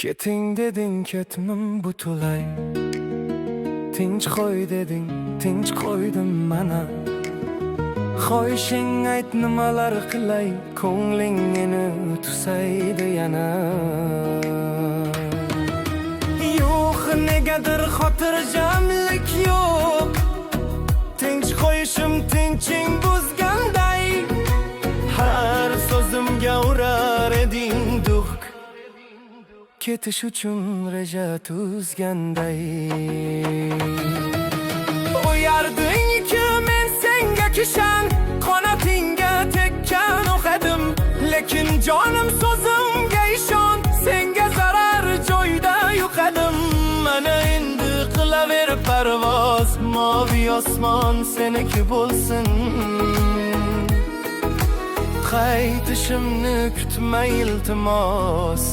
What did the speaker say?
Keting deding ketmim butunlay, tinch qo'y deding, tinch qo'ydim mana. Xo'ishing ayt nimalar qilay, ko'ngling meni tusaydi yana. Yo'q, negadir xotirjamlik yo'q, tinch qo'yishim tinching buzganday. Har so'zimga urar eding duh, ketish uchun reja tuzganday. O'yarding-ku men senga kishan, qanotingga tekkan o'qadim. Lekin jonim so'zimga ishon, senga zarar joyda yo'qadim. Mana endi qilaver parvoz, moviy osmon seniki bo'lsin. Qaytishimni kutma iltimos.